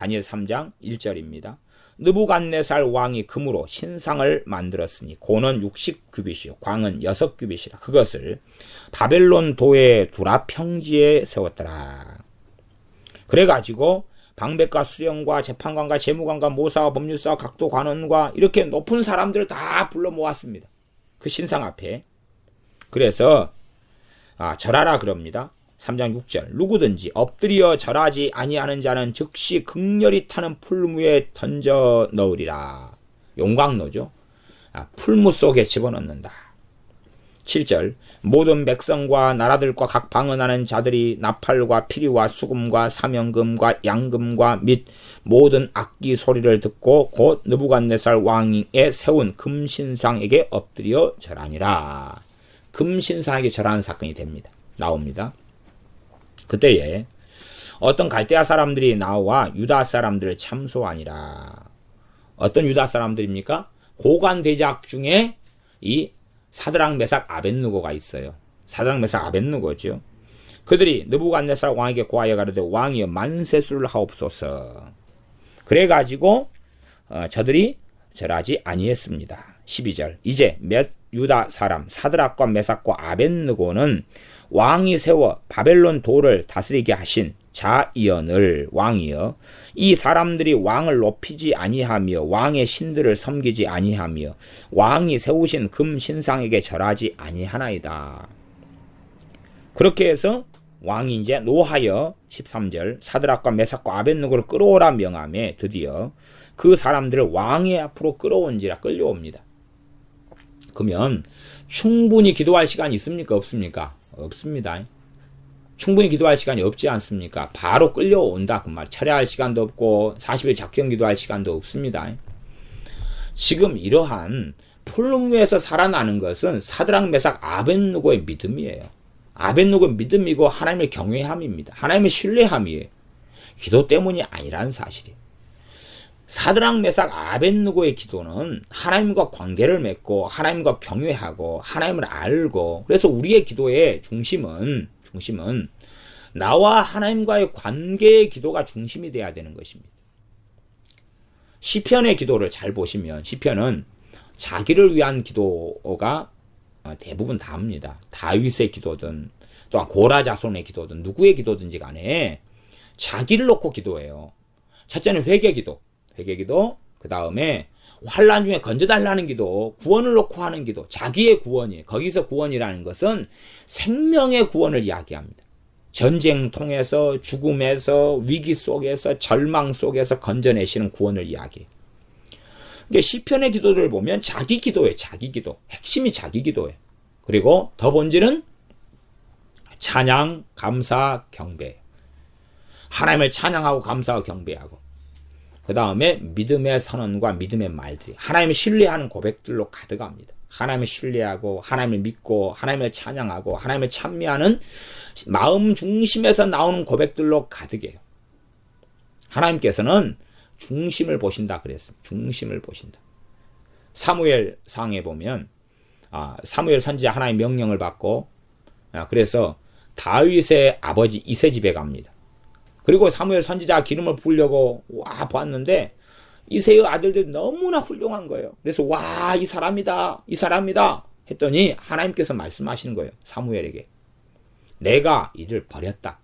다니엘 3장 1절입니다. 느부갓네살 왕이 금으로 신상을 만들었으니 고는 60규빗이요 광은 6규빗이라. 그것을 바벨론 도의 두라 평지에 세웠더라. 그래가지고 방백과 수령과 재판관과 재무관과 모사와 법률사와 각도 관원과 이렇게 높은 사람들을 다 불러 모았습니다. 그 신상 앞에. 그래서 절하라 그럽니다. 3장 6절 누구든지 엎드려 절하지 아니하는 자는 즉시 극렬히 타는 풀무 위에 던져 넣으리라. 용광로죠. 풀무 속에 집어넣는다. 7절 모든 백성과 나라들과 각 방언하는 자들이 나팔과 피리와 수금과 사명금과 양금과 및 모든 악기 소리를 듣고 곧 느부갓네살 왕에 세운 금신상에게 엎드려 절하니라. 금신상에게 절하는 사건이 나옵니다. 그때에 어떤 갈대아 사람들이 나와 유다 사람들을 참소하니라. 어떤 유다 사람들입니까? 고관 대작 중에 이 사드락 메삭 아벳느고가 있어요. 사드락 메삭 아벳느고죠. 그들이 느부갓네살 왕에게 고하여 가로되 왕이여 만세수를 하옵소서. 그래가지고 저들이 절하지 아니했습니다. 12절 이제 몇 유다 사람 사드락과 메삭과 아벳느고는 왕이 세워 바벨론 도를 다스리게 하신 자이언을 왕이여 이 사람들이 왕을 높이지 아니하며 왕의 신들을 섬기지 아니하며 왕이 세우신 금 신상에게 절하지 아니하나이다. 그렇게 해서 왕이 이제 노하여 13절 사드락과 메삭과 아벳느고를 끌어오라 명함에 드디어 그 사람들을 왕의 앞으로 끌어온지라. 끌려옵니다. 그러면 충분히 기도할 시간이 있습니까? 없습니까? 없습니다. 충분히 기도할 시간이 없지 않습니까? 바로 끌려온다 그 말. 철야할 시간도 없고 40일 작정 기도할 시간도 없습니다. 지금 이러한 풀무에서 살아나는 것은 사드락 메삭 아벳느고의 믿음이에요. 아벳느고의 믿음이고 하나님의 경외함입니다. 하나님의 신뢰함이에요. 기도 때문이 아니라는 사실이에요. 사드락 메삭 아벳느고의 기도는 하나님과 관계를 맺고 하나님과 경외하고 하나님을 알고, 그래서 우리의 기도의 중심은 나와 하나님과의 관계의 기도가 중심이 돼야 되는 것입니다. 시편의 기도를 잘 보시면 시편은 자기를 위한 기도가 대부분 다입니다. 다윗의 기도든 또한 고라 자손의 기도든 누구의 기도든지 간에 자기를 놓고 기도해요. 첫째는 회개기도, 그 다음에 환난 중에 건져달라는 기도, 구원을 놓고 하는 기도, 자기의 구원이에요. 거기서 구원이라는 것은 생명의 구원을 이야기합니다. 전쟁 통해서, 죽음에서, 위기 속에서, 절망 속에서 건져내시는 구원을 이야기해요. 그러니까 시편의 기도를 보면 자기 기도예요. 자기 기도. 핵심이 자기 기도예요. 그리고 더 본질은 찬양, 감사, 경배. 하나님을 찬양하고 감사하고 경배하고, 그 다음에 믿음의 선언과 믿음의 말들이 하나님을 신뢰하는 고백들로 가득합니다. 하나님을 신뢰하고 하나님을 믿고 하나님을 찬양하고 하나님을 찬미하는 마음 중심에서 나오는 고백들로 가득해요. 하나님께서는 중심을 보신다 그랬습니다. 중심을 보신다. 사무엘 상에 보면 사무엘 선지자 하나님의 명령을 받고 그래서 다윗의 아버지 이새 집에 갑니다. 그리고 사무엘 선지자 기름을 부으려고 와 봤는데 이새의 아들들이 너무나 훌륭한 거예요. 그래서 와, 이 사람이다 했더니 하나님께서 말씀하시는 거예요. 사무엘에게 내가 이를 버렸다.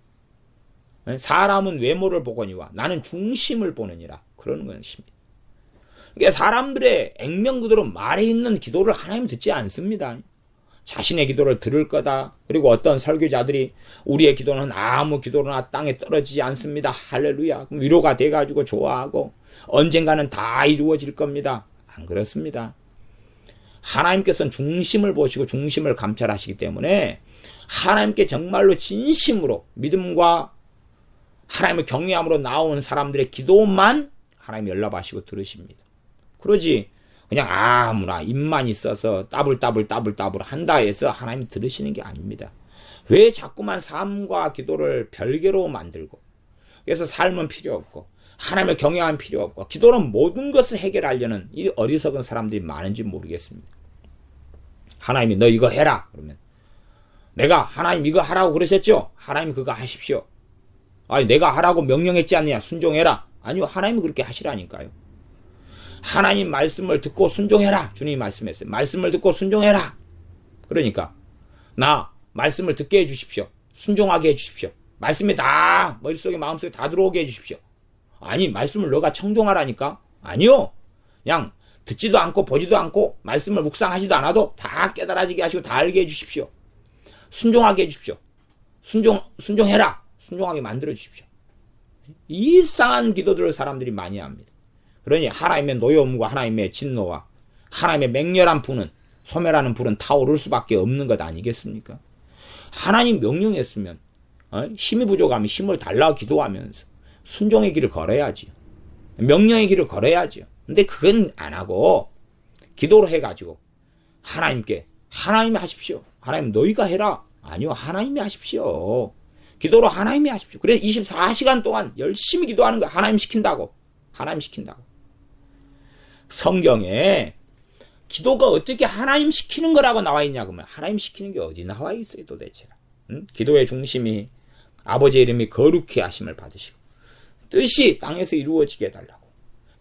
사람은 외모를 보거니와 나는 중심을 보느니라. 그러는 것입니다. 그러니까 사람들의 액면그대로 말에 있는 기도를 하나님 듣지 않습니다. 자신의 기도를 들을 거다. 그리고 어떤 설교자들이 우리의 기도는 아무 기도나 땅에 떨어지지 않습니다. 할렐루야. 위로가 돼가지고 좋아하고 언젠가는 다 이루어질 겁니다. 안 그렇습니다. 하나님께서는 중심을 보시고 중심을 감찰하시기 때문에 하나님께 정말로 진심으로 믿음과 하나님의 경외함으로 나오는 사람들의 기도만 하나님 연락하시고 들으십니다. 그러지 그냥 아무나 입만 있어서 따불따불 한다 해서 하나님 들으시는 게 아닙니다. 왜 자꾸만 삶과 기도를 별개로 만들고, 그래서 삶은 필요 없고 하나님을 경외하면 필요 없고 기도는 모든 것을 해결하려는 이 어리석은 사람들이 많은지 모르겠습니다. 하나님이 너 이거 해라 그러면 내가 하나님 이거 하라고 그러셨죠? 하나님 그거 하십시오. 아니 내가 하라고 명령했지 않느냐? 순종해라. 아니요, 하나님이 그렇게 하시라니까요. 하나님 말씀을 듣고 순종해라. 주님이 말씀했어요. 말씀을 듣고 순종해라. 그러니까 나 말씀을 듣게 해주십시오. 순종하게 해주십시오. 말씀이 다 머릿속에 마음속에 다 들어오게 해주십시오. 아니, 말씀을 너가 청종하라니까? 아니요. 그냥 듣지도 않고 보지도 않고 말씀을 묵상하지도 않아도 다 깨달아지게 하시고 다 알게 해주십시오. 순종하게 해주십시오. 순종해라. 순종하게 만들어 주십시오. 이상한 기도들을 사람들이 많이 합니다. 그러니 하나님의 노여움과 하나님의 진노와 하나님의 맹렬한 불은, 소멸하는 불은 타오를 수밖에 없는 것 아니겠습니까? 하나님 명령했으면 힘이 부족하면 힘을 달라 기도하면서 순종의 길을 걸어야지요. 명령의 길을 걸어야지요. 근데 그건 안 하고 기도로 해가지고 하나님께 하나님이 하십시오. 하나님 너희가 해라. 아니요, 하나님이 하십시오. 기도로 하나님이 하십시오. 그래서 24시간 동안 열심히 기도하는 거 하나님 시킨다고. 하나님 시킨다고. 성경에 기도가 어떻게 하나님 시키는 거라고 나와 있냐 그러면 하나님 시키는 게 어디 나와 있어요 도대체. 기도의 중심이 아버지의 이름이 거룩히 하심을 받으시고 뜻이 땅에서 이루어지게 해달라고.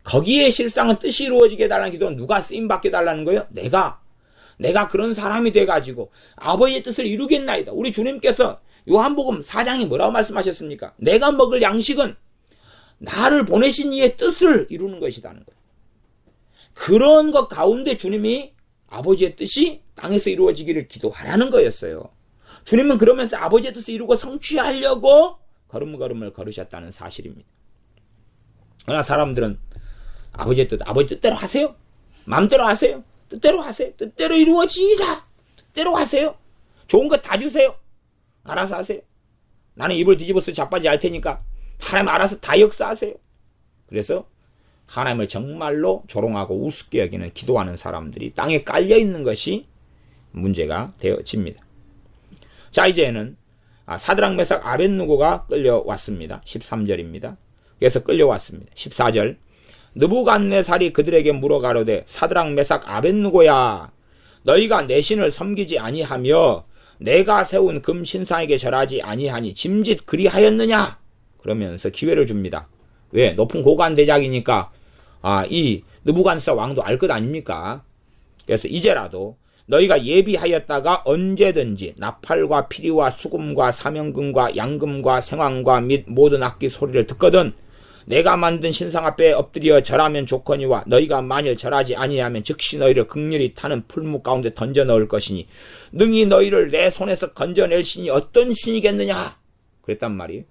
거기에 실상은 뜻이 이루어지게 해달라는 기도는 누가 쓰임받게 해달라는 거예요? 내가 그런 사람이 돼가지고 아버지의 뜻을 이루겠나이다. 우리 주님께서 요한복음 4장에 뭐라고 말씀하셨습니까? 내가 먹을 양식은 나를 보내신 이의 뜻을 이루는 것이라는 거예요. 그런 것 가운데 주님이 아버지의 뜻이 땅에서 이루어지기를 기도하라는 거였어요. 주님은 그러면서 아버지의 뜻을 이루고 성취하려고 걸음걸음을 걸으셨다는 사실입니다. 그러나 사람들은 아버지 뜻대로 하세요. 마음대로 하세요. 뜻대로 하세요. 뜻대로 이루어지이다. 뜻대로 하세요. 좋은 거 다 주세요. 알아서 하세요. 나는 입을 뒤집어서 자빠지 할 테니까 하나님 알아서 다 역사하세요. 그래서 하나님을 정말로 조롱하고 우습게 여기는 기도하는 사람들이 땅에 깔려있는 것이 문제가 되어집니다. 자, 이제는 사드락 메삭 아벳느고가 끌려왔습니다. 13절입니다. 그래서 끌려왔습니다. 14절 느부갓네살이 그들에게 물어가로되 사드락 메삭 아벳느고야 너희가 내 신을 섬기지 아니하며 내가 세운 금 신상에게 절하지 아니하니 짐짓 그리하였느냐? 그러면서 기회를 줍니다. 왜? 높은 고관 대작이니까 이 느부갓네살 왕도 알 것 아닙니까? 그래서 이제라도 너희가 예비하였다가 언제든지 나팔과 피리와 수금과 사명금과 양금과 생황과 및 모든 악기 소리를 듣거든 내가 만든 신상 앞에 엎드려 절하면 좋거니와 너희가 만일 절하지 아니하면 즉시 너희를 극렬히 타는 풀무 가운데 던져 넣을 것이니 능히 너희를 내 손에서 건져낼 신이 어떤 신이겠느냐? 그랬단 말이에요.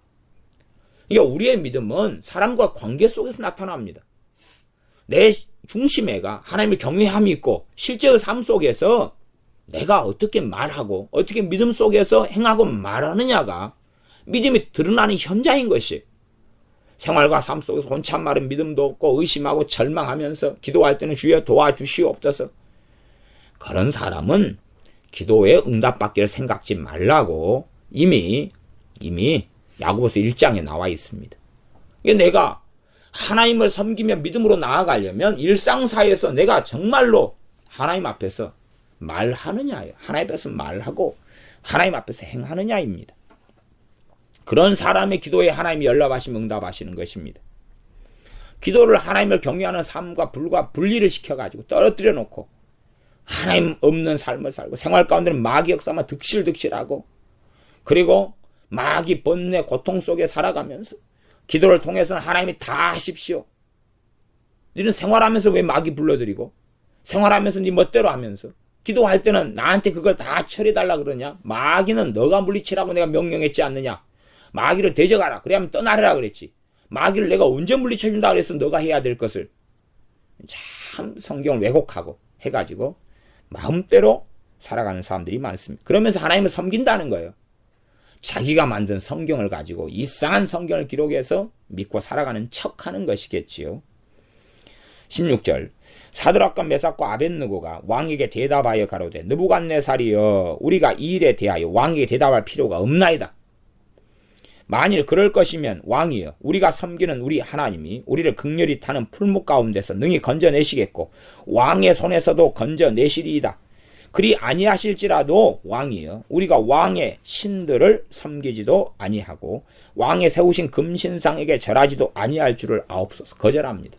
그러니까 우리의 믿음은 사람과 관계 속에서 나타납니다. 내 중심에가 하나님을 경외함이 있고 실제의 삶 속에서 내가 어떻게 말하고 어떻게 믿음 속에서 행하고 말하느냐가 믿음이 드러나는 현장인 것이 생활과 삶 속에서 혼참 마른 믿음도 없고 의심하고 절망하면서 기도할 때는 주여 도와주시옵소서. 그런 사람은 기도에 응답받기를 생각지 말라고 이미 야고보서 1장에 나와 있습니다. 이게 내가 하나님을 섬기며 믿음으로 나아가려면 일상사에서 내가 정말로 하나님 앞에서 말하느냐예요. 하나님 앞에서 말하고 하나님 앞에서 행하느냐입니다. 그런 사람의 기도에 하나님이 연락하시면 응답하시는 것입니다. 기도를 하나님을 경외하는 삶과 분리를 시켜가지고 떨어뜨려 놓고 하나님 없는 삶을 살고 생활 가운데는 마귀 역사만 득실득실하고 그리고 마귀 번뇌 고통 속에 살아가면서 기도를 통해서는 하나님이 다 하십시오. 너는 생활하면서 왜 마귀 불러들이고 생활하면서 네 멋대로 하면서 기도할 때는 나한테 그걸 다 처리해달라 그러냐? 마귀는 너가 물리치라고 내가 명령했지 않느냐? 마귀를 대적하라. 그래야면 떠나라 그랬지. 마귀를 내가 언제 물리쳐준다 그래서 너가 해야 될 것을 참 성경을 왜곡하고 해가지고 마음대로 살아가는 사람들이 많습니다. 그러면서 하나님을 섬긴다는 거예요. 자기가 만든 성경을 가지고 이상한 성경을 기록해서 믿고 살아가는 척하는 것이겠지요. 16절 사드락과 메삭과 아벳느고가 왕에게 대답하여 가로되 느부갓네살이여 우리가 이 일에 대하여 왕에게 대답할 필요가 없나이다. 만일 그럴 것이면 왕이여 우리가 섬기는 우리 하나님이 우리를 극렬히 타는 풀무 가운데서 능히 건져내시겠고 왕의 손에서도 건져내시리이다. 그리 아니하실지라도 왕이요 우리가 왕의 신들을 섬기지도 아니하고 왕의 세우신 금신상에게 절하지도 아니할 줄을 아옵소서. 거절합니다.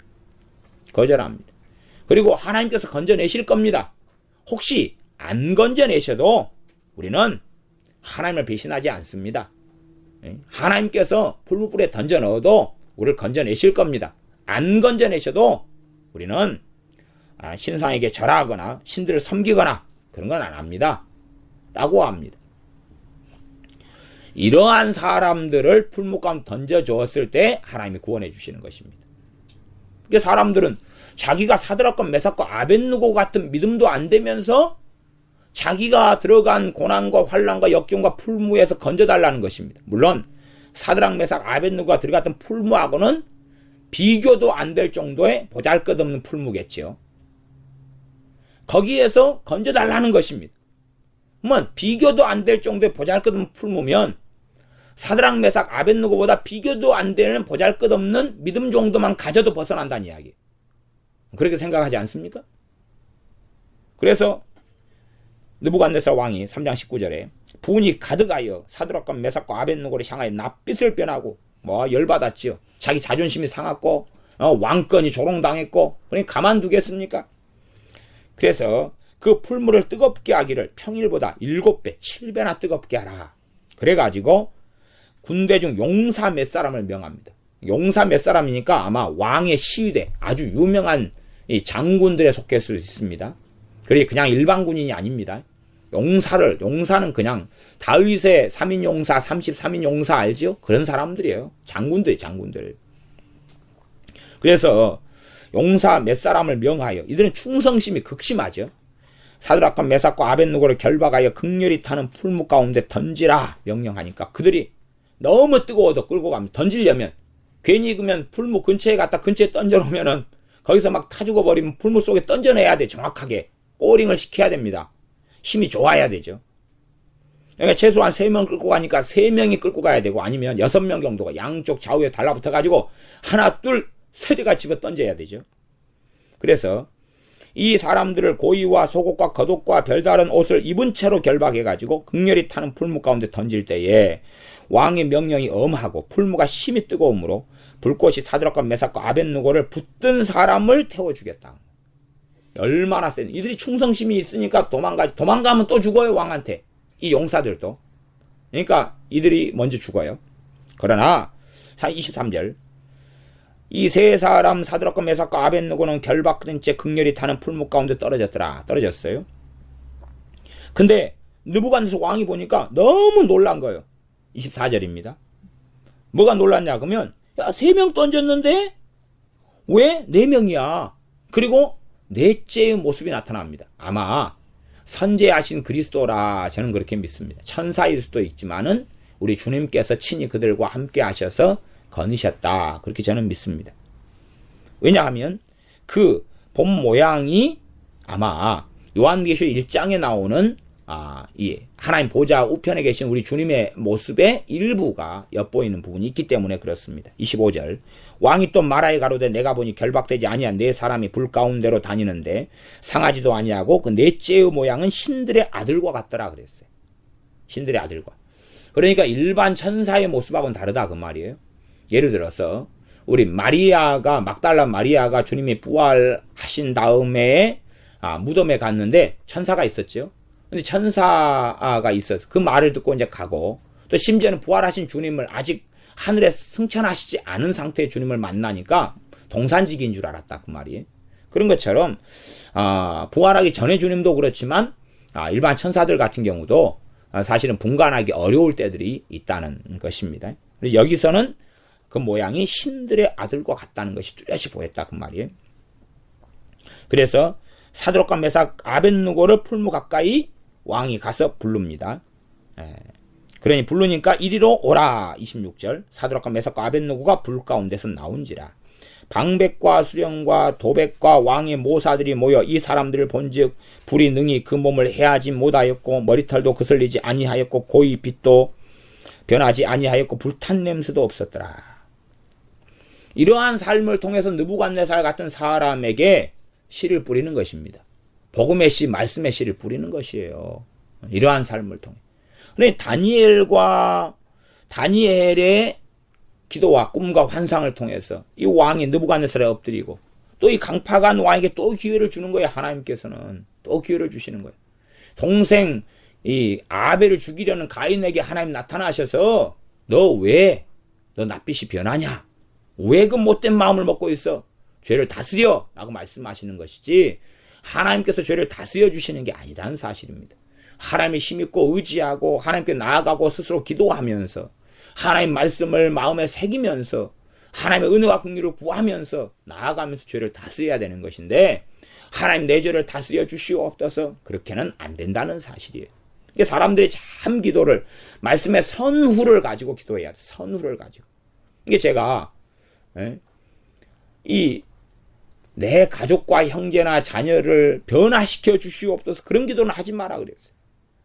그리고 하나님께서 건져내실 겁니다. 혹시 안 건져내셔도 우리는 하나님을 배신하지 않습니다. 하나님께서 풀무불에 던져 넣어도 우리를 건져내실 겁니다. 안 건져내셔도 우리는 신상에게 절하거나 신들을 섬기거나 그런 건 안 합니다. 라고 합니다. 이러한 사람들을 풀무 가운데 던져 주었을 때 하나님이 구원해 주시는 것입니다. 그러니까 사람들은 자기가 사드락과 메삭과 아벳느고 같은 믿음도 안 되면서 자기가 들어간 고난과 환난과 역경과 풀무에서 건져달라는 것입니다. 물론 사드락 메삭 아벳느고가 들어갔던 풀무하고는 비교도 안 될 정도의 보잘것없는 풀무겠지요. 거기에서 건져달라는 것입니다. 비교도 안 될 정도의 보잘것없는 풀무면 사드락 메삭 아벳느고보다 비교도 안 되는 보잘것없는 믿음 정도만 가져도 벗어난다는 이야기. 그렇게 생각하지 않습니까? 그래서 느부갓네살 왕이 3장 19절에 분이 가득하여 사드락과 메삭과 아벳느고를 향하여 낯빛을 변하고 열받았지요. 자기 자존심이 상했고 왕권이 조롱당했고 그러니 가만두겠습니까? 그래서 그 풀무를 뜨겁게 하기를 평일보다 7배, 7배나 뜨겁게 하라. 그래가지고 군대 중 용사 몇 사람을 명합니다. 용사 몇 사람이니까 아마 왕의 시위대 아주 유명한 이 장군들에 속할 수 있습니다. 그러니 그냥 일반 군인이 아닙니다. 용사는 그냥 다윗의 3인 용사, 33인 용사 알지요? 그런 사람들이에요. 장군들. 그래서 용사 몇 사람을 명하여 이들은 충성심이 극심하죠. 사드락과 메삭과 아벳느고를 결박하여 극렬히 타는 풀무 가운데 던지라 명령하니까 그들이 너무 뜨거워도 끌고 가면 던지려면 괜히 그러면 풀무 근처에 던져놓으면은 거기서 막 타 죽어버리면 풀무 속에 던져내야 돼. 정확하게 꼬링을 시켜야 됩니다. 힘이 좋아야 되죠. 그러니까 최소한 3명 끌고 가니까 3명이 끌고 가야 되고 아니면 6명 정도가 양쪽 좌우에 달라붙어가지고 하나 둘 세대가 집어 던져야 되죠. 그래서 이 사람들을 고이와 속옷과 겉옷과 별다른 옷을 입은 채로 결박해가지고 극렬히 타는 풀무 가운데 던질 때에 왕의 명령이 엄하고 풀무가 심히 뜨거우므로 불꽃이 사드락과 메삭과 아벳느고를 붙든 사람을 태워주겠다. 얼마나 센 이들이 충성심이 있으니까 도망가면 또 죽어요. 왕한테. 이 용사들도. 그러니까 이들이 먼저 죽어요. 그러나 23절 이 세 사람 사드락과 메삭과 아벳느고는 결박된 채 극렬히 타는 풀무 가운데 떨어졌어요. 근데 느부갓네살 왕이 보니까 너무 놀란 거예요. 24절입니다. 뭐가 놀랐냐 그러면 3명 던졌는데 왜 4명이야? 그리고 넷째의 모습이 나타납니다. 아마 선제하신 그리스도라 저는 그렇게 믿습니다. 천사일 수도 있지만은 우리 주님께서 친히 그들과 함께 하셔서 거느셨다. 그렇게 저는 믿습니다. 왜냐하면 그 본 모양이 아마 요한계시록 1장에 나오는 이 하나님 보좌 우편에 계신 우리 주님의 모습의 일부가 엿보이는 부분이 있기 때문에 그렇습니다. 25절 왕이 또 말하여 가로되 내가 보니 결박되지 아니한 4사람이 불 가운데로 다니는데 상하지도 아니하고 그 넷째의 모양은 신들의 아들과 같더라 그랬어요. 신들의 아들과. 그러니까 일반 천사의 모습하고는 다르다 그 말이에요. 예를 들어서 우리 막달라 마리아가 주님이 부활하신 다음에 무덤에 갔는데 천사가 있었죠. 근데 천사가 있어서 그 말을 듣고 이제 가고 또 심지어는 부활하신 주님을 아직 하늘에 승천하시지 않은 상태의 주님을 만나니까 동산지기인 줄 알았다 그 말이에요. 그런 것처럼 부활하기 전에 주님도 그렇지만 일반 천사들 같은 경우도 사실은 분간하기 어려울 때들이 있다는 것입니다. 여기서는 그 모양이 신들의 아들과 같다는 것이 뚜렷이 보였다 그 말이에요. 그래서 사드락과 메삭 아벳느고를 풀무 가까이 왕이 가서 부릅니다. 그러니 부르니까 이리로 오라. 26절 사드락과 메삭과 아벳느고가 불 가운데서 나온지라. 방백과 수령과 도백과 왕의 모사들이 모여 이 사람들을 본즉 불이 능히 그 몸을 해하지 못하였고 머리털도 그슬리지 아니하였고 고이 빛도 변하지 아니하였고 불탄 냄새도 없었더라. 이러한 삶을 통해서 느부갓네살 같은 사람에게 씨를 뿌리는 것입니다. 복음의 씨, 말씀의 씨를 뿌리는 것이에요. 이러한 삶을 통해. 그런데 다니엘의 기도와 꿈과 환상을 통해서 이 왕이 느부갓네살에 엎드리고 또 이 강팍한 왕에게 또 기회를 주는 거예요. 하나님께서는 또 기회를 주시는 거예요. 동생 이 아벨을 죽이려는 가인에게 하나님 나타나셔서 너 낯빛이 변하냐? 왜 그 못된 마음을 먹고 있어? 죄를 다스려! 라고 말씀하시는 것이지 하나님께서 죄를 다스려 주시는 게 아니라는 사실입니다. 하나님의 힘있고 의지하고 하나님께 나아가고 스스로 기도하면서 하나님 말씀을 마음에 새기면서 하나님의 은혜와 긍휼을 구하면서 나아가면서 죄를 다스려야 되는 것인데 하나님 내 죄를 다스려 주시옵소서 그렇게는 안 된다는 사실이에요. 사람들이 참 기도를 말씀의 선후를 가지고 기도해야 돼. 선후를 가지고. 이게 제가 내 가족과 형제나 자녀를 변화시켜 주시옵소서 그런 기도는 하지 마라 그랬어요.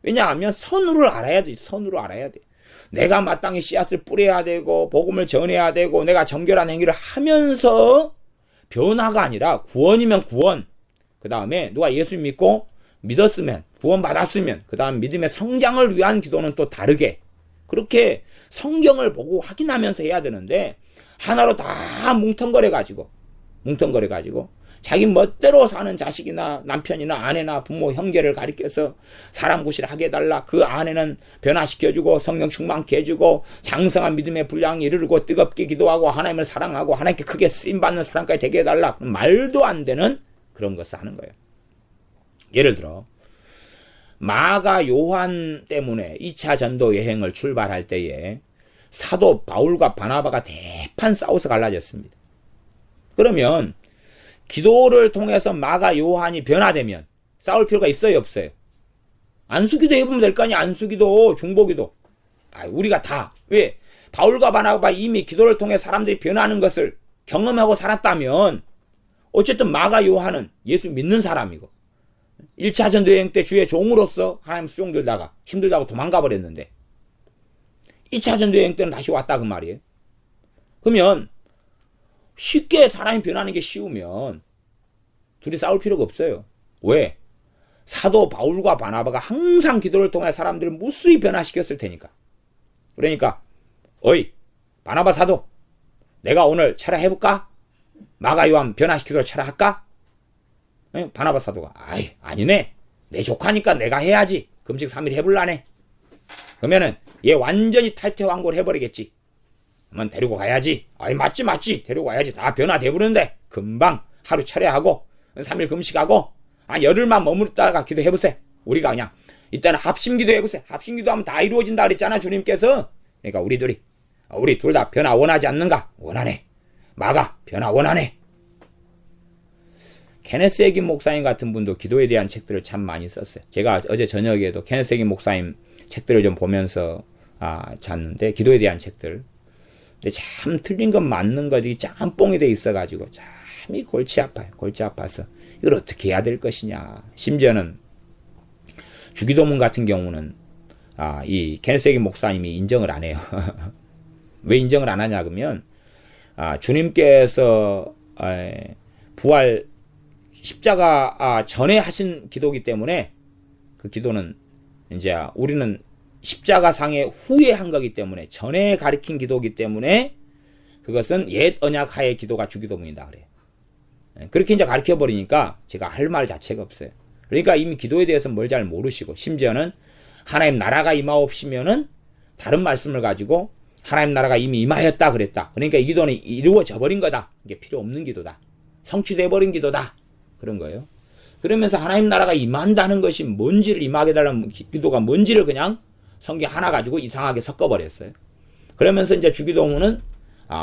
왜냐하면 선후를 알아야 돼. 선후를 알아야 돼. 내가 마땅히 씨앗을 뿌려야 되고 복음을 전해야 되고 내가 정결한 행위를 하면서 변화가 아니라 구원이면 구원. 그 다음에 누가 예수 믿고 믿었으면 구원받았으면 그 다음 믿음의 성장을 위한 기도는 또 다르게 그렇게 성경을 보고 확인하면서 해야 되는데 하나로 다 뭉텅거려가지고 자기 멋대로 사는 자식이나 남편이나 아내나 부모 형제를 가리켜서 사람 구실을 하게 해달라. 그 아내는 변화시켜주고 성령 충만케 해주고 장성한 믿음의 분량이 이르고 뜨겁게 기도하고 하나님을 사랑하고 하나님께 크게 쓰임받는 사람까지 되게 해달라. 말도 안 되는 그런 것을 하는 거예요. 예를 들어 마가 요한 때문에 2차 전도 여행을 출발할 때에 사도 바울과 바나바가 대판 싸워서 갈라졌습니다. 그러면 기도를 통해서 마가 요한이 변화되면 싸울 필요가 있어요 없어요? 안수기도 해보면 될 거 아니야. 안수기도 중보기도. 우리가 다 왜? 바울과 바나바 이미 기도를 통해 사람들이 변하는 것을 경험하고 살았다면 어쨌든 마가 요한은 예수 믿는 사람이고 1차 전도 여행 때 주의 종으로서 하나님 수종들다가 힘들다고 도망가 버렸는데 2차 전도 여행 때는 다시 왔다 그 말이에요. 그러면 쉽게 사람이 변하는 게 쉬우면 둘이 싸울 필요가 없어요. 왜? 사도 바울과 바나바가 항상 기도를 통해 사람들을 무수히 변화시켰을 테니까. 그러니까 어이 바나바 사도 내가 오늘 철야해볼까? 마가 요한 변화시키도록 철야할까? 바나바 사도가 아니네. 내 조카니까 내가 해야지. 금식 3일 해볼라네. 그러면은 얘 완전히 탈퇴왕고를 해버리겠지. 그러면 데리고 가야지. 맞지. 데리고 가야지. 다 변화돼버리는데 금방 하루 철야하고 3일 금식하고 열흘만 머무르다가 기도해보세요. 우리가 그냥 일단은 합심기도 해보세요. 합심기도하면 다 이루어진다 그랬잖아 주님께서. 그러니까 우리 둘 다 변화 원하지 않는가? 원하네. 마가 변화 원하네. 케네스 에긴 목사님 같은 분도 기도에 대한 책들을 참 많이 썼어요. 제가 어제 저녁에도 케네스 에긴 목사님 책들을 좀 보면서 잤는데 기도에 대한 책들. 근데 참 틀린 건 맞는 것이 짬뽕이 돼 있어가지고 참이 골치 아파요. 골치 아파서 이걸 어떻게 해야 될 것이냐. 심지어는 주기도문 같은 경우는 이 케네스 에긴 목사님이 인정을 안 해요. 왜 인정을 안 하냐 그러면 주님께서 부활 십자가 전에 하신 기도이기 때문에 그 기도는 이제 우리는 십자가상의 후에 한 거기 때문에 전에 가리킨 기도이기 때문에 그것은 옛 언약하의 기도가 주기도문이다 그래요. 그렇게 이제 가르쳐 버리니까 제가 할 말 자체가 없어요. 그러니까 이미 기도에 대해서 뭘 잘 모르시고 심지어는 하나님 나라가 임하옵시면은 다른 말씀을 가지고 하나님 나라가 이미 임하였다 그랬다. 그러니까 이 기도는 이루어져 버린 거다. 이게 필요 없는 기도다. 성취돼 버린 기도다. 그런 거예요. 그러면서 하나님 나라가 임한다는 것이 뭔지를 임하게 달라는 기도가 뭔지를 그냥 성경 하나 가지고 이상하게 섞어버렸어요. 그러면서 이제 주기도문은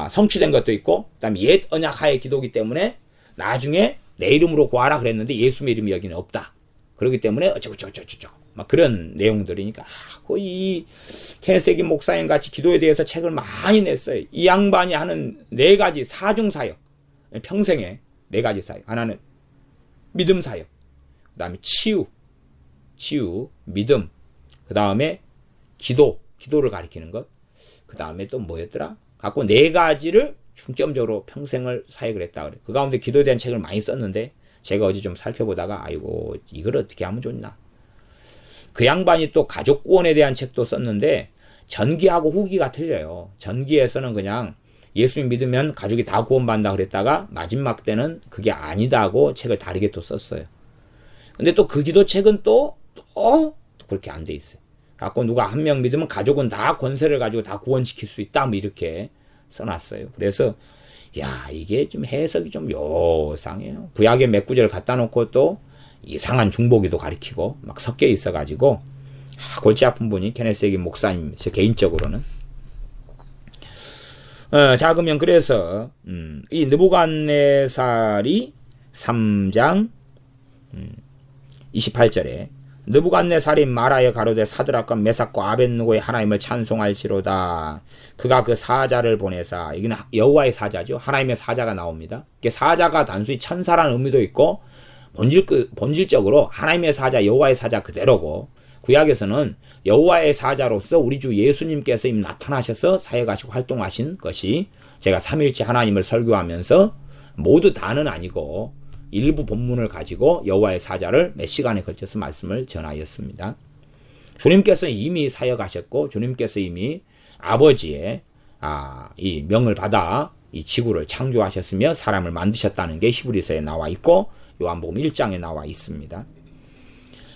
성취된 것도 있고 그다음에 옛 언약하의 기도이기 때문에 나중에 내 이름으로 구하라 그랬는데 예수의 이름이 여기는 없다. 그렇기 때문에 어쩌고저쩌고 막 그런 내용들이니까 거의 케네스 에긴 목사님 같이 기도에 대해서 책을 많이 냈어요. 이 양반이 하는 4가지 사중사역 평생에 4가지 사역. 하나는 믿음 사역, 그 다음에 치유, 믿음, 그 다음에 기도를 가리키는 것, 그 다음에 또 뭐였더라? 갖고 4가지를 중점적으로 평생을 사역을 했다 그래. 그 가운데 기도에 대한 책을 많이 썼는데 제가 어제 좀 살펴보다가 아이고 이걸 어떻게 하면 좋나. 그 양반이 또 가족 구원에 대한 책도 썼는데 전기하고 후기가 틀려요. 전기에서는 그냥 예수님 믿으면 가족이 다 구원받는다 그랬다가 마지막 때는 그게 아니다고 책을 다르게 또 썼어요. 근데 또 그 기도책은 또 그렇게 안 돼 있어요. 갖고 누가 한 명 믿으면 가족은 다 권세를 가지고 다 구원시킬 수 있다 뭐 이렇게 써놨어요. 그래서 야 이게 좀 해석이 좀 요상해요. 구약의 몇 구절 갖다 놓고 또 이상한 중보기도 가리키고 막 섞여 있어가지고 골치 아픈 분이 케네스 해긴 목사님 제 개인적으로는 자 그러면 그래서 이 느부갓네살이 3장 28절에 느부갓네살이 말하여 가로되 사드락과 메삭과 아벳느고의 하나님을 찬송할지로다. 그가 그 사자를 보내사, 이건 여호와의 사자죠. 하나님의 사자가 나옵니다. 이게 사자가 단순히 천사라는 의미도 있고 본질적으로 하나님의 사자, 여호와의 사자 그대로고, 구약에서는 여호와의 사자로서 우리 주 예수님께서 이미 나타나셔서 사역하시고 활동하신 것이 제가 삼일째 하나님을 설교하면서 모두 다는 아니고 일부 본문을 가지고 여호와의 사자를 몇 시간에 걸쳐서 말씀을 전하였습니다. 주님께서 이미 사역하셨고 주님께서 이미 아버지의 이 명을 받아 이 지구를 창조하셨으며 사람을 만드셨다는 게 히브리서에 나와 있고 요한복음 1장에 나와 있습니다.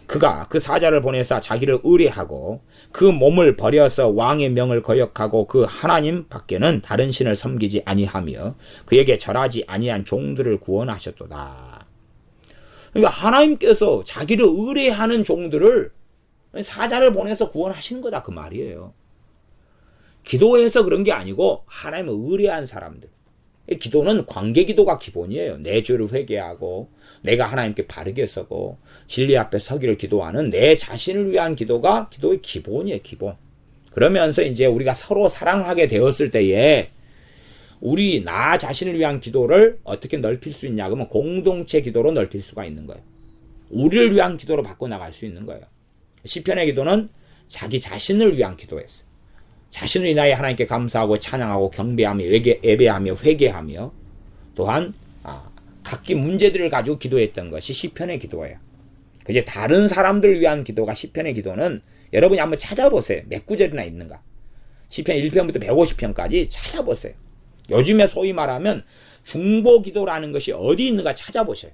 그가 그 사자를 보내사 자기를 의뢰하고 그 몸을 버려서 왕의 명을 거역하고 그 하나님 밖에는 다른 신을 섬기지 아니하며 그에게 절하지 아니한 종들을 구원하셨도다. 그러니까 하나님께서 자기를 의뢰하는 종들을 사자를 보내서 구원하시는 거다 그 말이에요. 기도해서 그런 게 아니고 하나님을 의뢰한 사람들. 기도는 관계기도가 기본이에요. 내 죄를 회개하고 내가 하나님께 바르게 서고 진리 앞에 서기를 기도하는 내 자신을 위한 기도가 기도의 기본이에요. 기본. 그러면서 이제 우리가 서로 사랑하게 되었을 때에 우리 나 자신을 위한 기도를 어떻게 넓힐 수 있냐 그러면 공동체 기도로 넓힐 수가 있는 거예요. 우리를 위한 기도로 바꿔나갈 수 있는 거예요. 시편의 기도는 자기 자신을 위한 기도였어요. 자신을 인하여 하나님께 감사하고 찬양하고 경배하며 예배하며 회개하며 또한 각기 문제들을 가지고 기도했던 것이 시편의 기도예요. 이제 다른 사람들을 위한 기도가 시편의 기도는 여러분이 한번 찾아보세요. 몇 구절이나 있는가. 시편 1편부터 150편까지 찾아보세요. 요즘에 소위 말하면 중보 기도라는 것이 어디 있는가 찾아보셔요.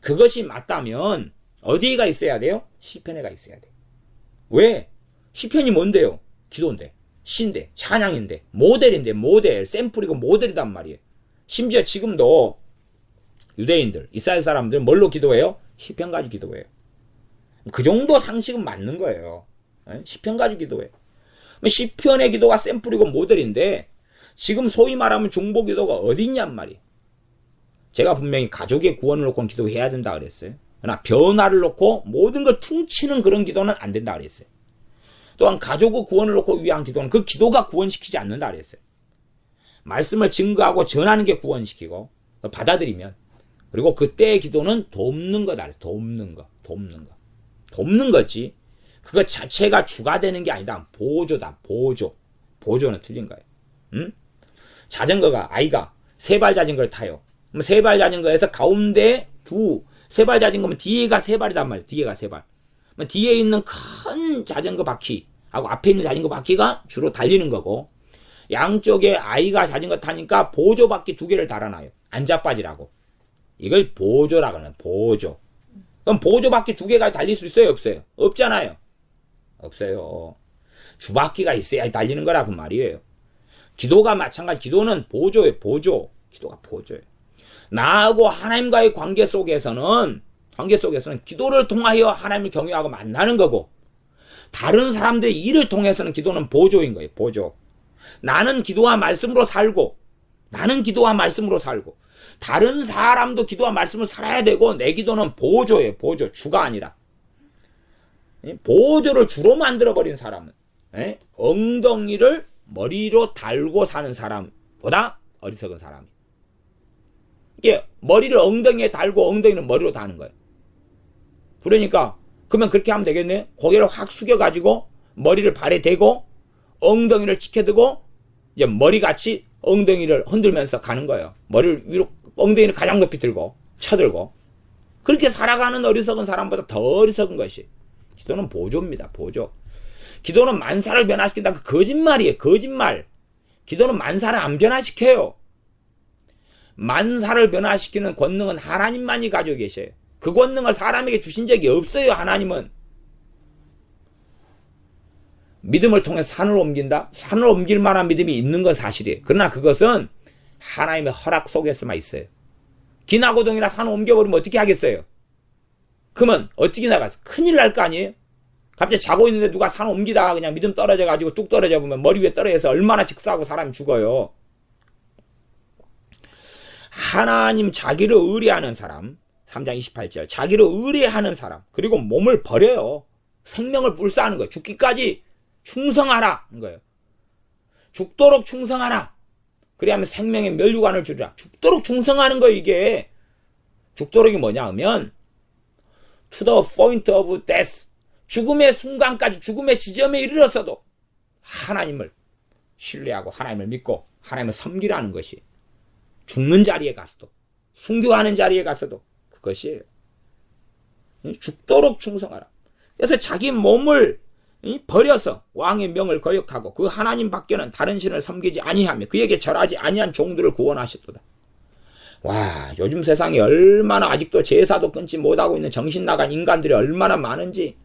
그것이 맞다면 어디가 있어야 돼요? 시편에가 있어야 돼요. 왜? 시편이 뭔데요? 기도인데, 시인데, 찬양인데, 모델인데, 모델, 샘플이고 모델이단 말이에요. 심지어 지금도 유대인들, 이스라엘 사람들 뭘로 기도해요? 시편 가지고 기도해요. 그 정도 상식은 맞는 거예요. 시편 가지고 기도해요. 시편의 기도가 샘플이고 모델인데 지금 소위 말하면 중보 기도가 어디 있냔 말이에요. 제가 분명히 가족의 구원을 놓고 기도해야 된다 그랬어요. 그러나 변화를 놓고 모든 걸 퉁치는 그런 기도는 안 된다 그랬어요. 또한 가족의 구원을 놓고 위한 기도는 그 기도가 구원시키지 않는다 그랬어요. 말씀을 증거하고 전하는 게 구원시키고 받아들이면 그리고 그때의 기도는 돕는 거다 그랬어요. 돕는 거지. 그거 자체가 주가 되는 게 아니다. 보조다. 보조는 틀린 거예요. 응? 자전거가 아이가 세발 자전거를 타요. 그럼 세발 자전거에서 가운데 세발 자전거면 뒤에가 세 발이단 말이에요. 뒤에가 세 발. 뒤에 있는 큰 자전거 바퀴하고 앞에 있는 자전거 바퀴가 주로 달리는 거고 양쪽에 아이가 자전거 타니까 보조 바퀴 2개를 달아놔요. 안 자빠지라고. 이걸 보조라고 하는 보조. 그럼 보조 바퀴 2개가 달릴 수 있어요? 없어요? 없잖아요. 없어요. 주바퀴가 있어야 달리는 거라고 말이에요. 기도가 마찬가지. 기도는 보조예요. 기도가 보조예요. 나하고 하나님과의 관계 속에서는 기도를 통하여 하나님을 경외하고 만나는 거고 다른 사람들의 일을 통해서는 기도는 보조인 거예요. 보조. 나는 기도와 말씀으로 살고 다른 사람도 기도와 말씀을 살아야 되고 내 기도는 보조예요. 보조. 주가 아니라. 보조를 주로 만들어버린 사람은 엉덩이를 머리로 달고 사는 사람보다 어리석은 사람이에요. 이게 머리를 엉덩이에 달고 엉덩이를 머리로 다는 거예요. 그러니까 그러면 그렇게 하면 되겠네요. 고개를 확 숙여가지고 머리를 발에 대고 엉덩이를 치켜두고 이제 머리같이 엉덩이를 흔들면서 가는 거예요. 머리를 위로 엉덩이를 가장 높이 들고 쳐들고 그렇게 살아가는 어리석은 사람보다 더 어리석은 것이 기도는 보조입니다. 보조. 기도는 만사를 변화시킨다. 그 거짓말이에요. 거짓말. 기도는 만사를 안 변화시켜요. 만사를 변화시키는 권능은 하나님만이 가지고 계셔요. 그 권능을 사람에게 주신 적이 없어요. 하나님은. 믿음을 통해 산을 옮긴다? 산을 옮길 만한 믿음이 있는 건 사실이에요. 그러나 그것은 하나님의 허락 속에서만 있어요. 기나고동이나 산을 옮겨버리면 어떻게 하겠어요? 그러면 어떻게 나가서 큰일 날 거 아니에요? 갑자기 자고 있는데 누가 산을 옮기다가 그냥 믿음 떨어져가지고 뚝 떨어져 보면 머리 위에 떨어져서 얼마나 직사하고 사람이 죽어요. 하나님 자기를 의뢰하는 사람, 3장 28절, 자기를 의뢰하는 사람, 그리고 몸을 버려요. 생명을 불사하는 거예요. 죽기까지 충성하라. 거예요. 죽도록 충성하라. 그래야면 생명의 멸류관을 주리라. 죽도록 충성하는 거예요, 이게. 죽도록이 뭐냐 하면, to the point of death. 죽음의 순간까지, 죽음의 지점에 이르렀어도 하나님을 신뢰하고 하나님을 믿고 하나님을 섬기라는 것이 죽는 자리에 가서도, 순교하는 자리에 가서도 그것이에요. 죽도록 충성하라. 그래서 자기 몸을 버려서 왕의 명을 거역하고 그 하나님 밖에는 다른 신을 섬기지 아니하며 그에게 절하지 아니한 종들을 구원하셨도다. 와, 요즘 세상에 얼마나 아직도 제사도 끊지 못하고 있는 정신 나간 인간들이 얼마나 많은지.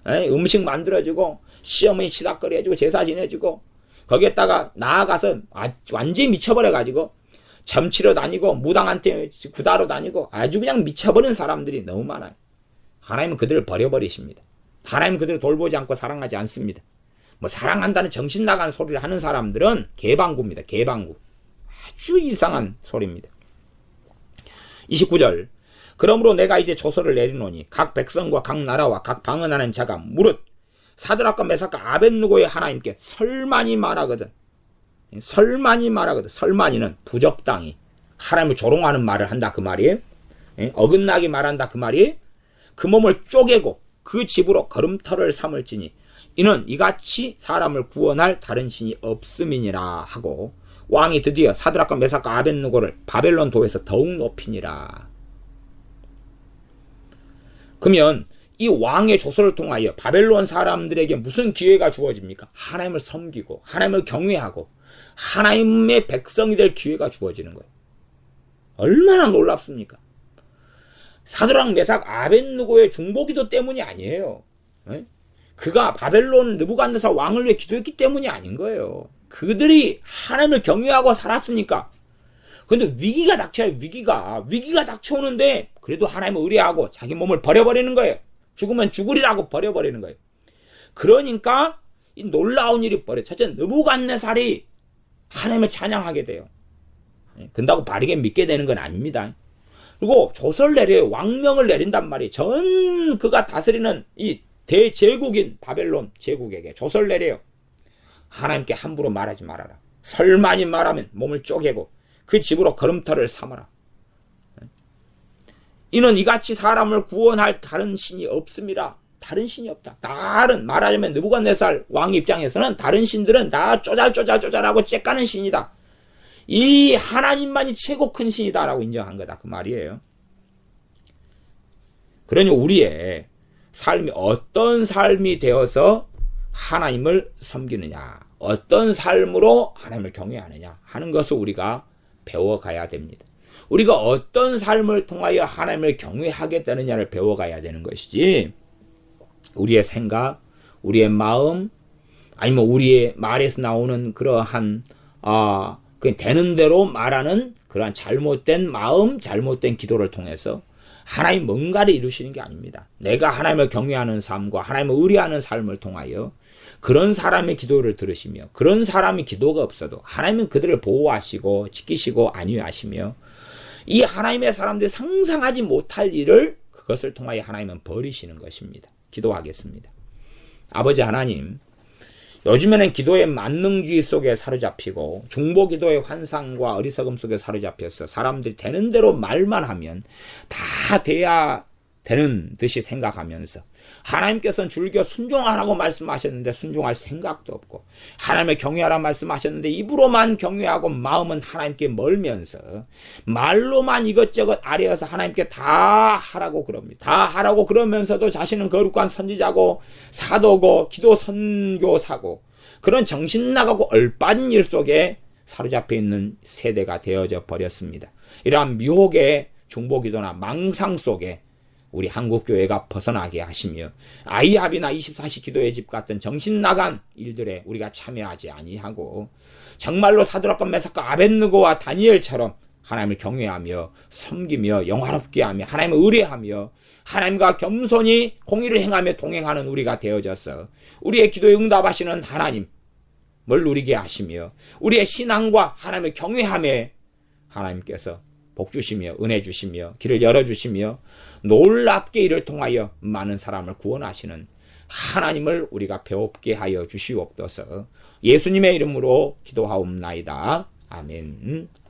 음식 만들어주고 시어머니 치닥거리 해주고 제사 지내주고 거기에다가 나아가서 완전히 미쳐버려가지고 점치러 다니고 무당한테 구다로 다니고 아주 그냥 미쳐버린 사람들이 너무 많아요. 하나님은 그들을 버려버리십니다. 하나님은 그들을 돌보지 않고 사랑하지 않습니다. 뭐 사랑한다는 정신 나간 소리를 하는 사람들은 개방구입니다. 개방구. 아주 이상한 소리입니다. 29절. 그러므로 내가 이제 조서를 내리노니 각 백성과 각 나라와 각 방언하는 자가 무릇 사드락과 메삭과 아벳느고의 하나님께 설만이 말하거든. 설만이 말하거든. 설만이는 부적당히 하나님을 조롱하는 말을 한다 그 말이에요. 어긋나게 말한다 그 말이에요. 그 몸을 쪼개고 그 집으로 걸음터를 삼을지니 이는 이같이 사람을 구원할 다른 신이 없음이니라 하고 왕이 드디어 사드락과 메삭과 아벳느고를 바벨론 도에서 더욱 높이니라. 그러면 이 왕의 조서를 통하여 바벨론 사람들에게 무슨 기회가 주어집니까? 하나님을 섬기고 하나님을 경외하고 하나님의 백성이 될 기회가 주어지는 거예요. 얼마나 놀랍습니까? 사드락 메삭 아벳느고의 중보기도 때문이 아니에요. 그가 바벨론 느부갓네살 왕을 위해 기도했기 때문이 아닌 거예요. 그들이 하나님을 경외하고 살았으니까. 근데 위기가 닥쳐요. 위기가 닥쳐오는데 그래도 하나님을 의뢰하고 자기 몸을 버려버리는 거예요. 죽으면 죽으리라고 버려버리는 거예요. 그러니까 이 놀라운 일이 벌어요. 첫째, 느부갓네살이 하나님을 찬양하게 돼요. 근다고 바르게 믿게 되는 건 아닙니다. 그리고 조서를 내려요. 왕명을 내린단 말이에요. 전 그가 다스리는 이 대제국인 바벨론 제국에게 조서를 내려요. 하나님께 함부로 말하지 말아라. 설만이 말하면 몸을 쪼개고 그 집으로 걸음터를 삼아라. 이는 이같이 사람을 구원할 다른 신이 없습니다. 다른 신이 없다. 다른 말하자면 느부갓네살 왕 입장에서는 다른 신들은 다 쪼잘쪼잘하고 째까는 신이다. 이 하나님만이 최고 큰 신이다라고 인정한 거다 그 말이에요. 그러니 우리의 삶이 어떤 삶이 되어서 하나님을 섬기느냐, 어떤 삶으로 하나님을 경외하느냐 하는 것을 우리가 배워가야 됩니다. 우리가 어떤 삶을 통하여 하나님을 경외하게 되느냐를 배워가야 되는 것이지 우리의 생각, 우리의 마음, 아니면 우리의 말에서 나오는 그러한 그 되는 대로 말하는 그러한 잘못된 마음, 잘못된 기도를 통해서 하나님 뭔가를 이루시는 게 아닙니다. 내가 하나님을 경외하는 삶과 하나님을 의뢰하는 삶을 통하여 그런 사람의 기도를 들으시며 그런 사람이 기도가 없어도 하나님은 그들을 보호하시고 지키시고 안위하시며 이 하나님의 사람들이 상상하지 못할 일을 그것을 통하여 하나님은 버리시는 것입니다. 기도하겠습니다. 아버지 하나님, 요즘에는 기도의 만능주의 속에 사로잡히고 중보기도의 환상과 어리석음 속에 사로잡혀서 사람들이 되는 대로 말만 하면 다 돼야 되는 듯이 생각하면서 하나님께서는 줄겨 순종하라고 말씀하셨는데 순종할 생각도 없고 하나님을 경외하라 말씀하셨는데 입으로만 경외하고 마음은 하나님께 멀면서 말로만 이것저것 아뢰어서 하나님께 다 하라고 그럽니다. 다 하라고 그러면서도 자신은 거룩한 선지자고 사도고 기도 선교사고 그런 정신 나가고 얼빠진 일 속에 사로잡혀 있는 세대가 되어져 버렸습니다. 이러한 미혹의 중보기도나 망상 속에 우리 한국교회가 벗어나게 하시며 아이합이나 24시 기도의 집 같은 정신 나간 일들에 우리가 참여하지 아니하고 정말로 사드락과 메삭과 아벳느고와 다니엘처럼 하나님을 경외하며 섬기며 영화롭게 하며 하나님을 의뢰하며 하나님과 겸손히 공의를 행하며 동행하는 우리가 되어져서 우리의 기도에 응답하시는 하나님을 누리게 하시며 우리의 신앙과 하나님을 경외함에 하나님께서 복 주시며 은혜 주시며 길을 열어주시며 놀랍게 이를 통하여 많은 사람을 구원하시는 하나님을 우리가 배웁게 하여 주시옵소서. 예수님의 이름으로 기도하옵나이다. 아멘.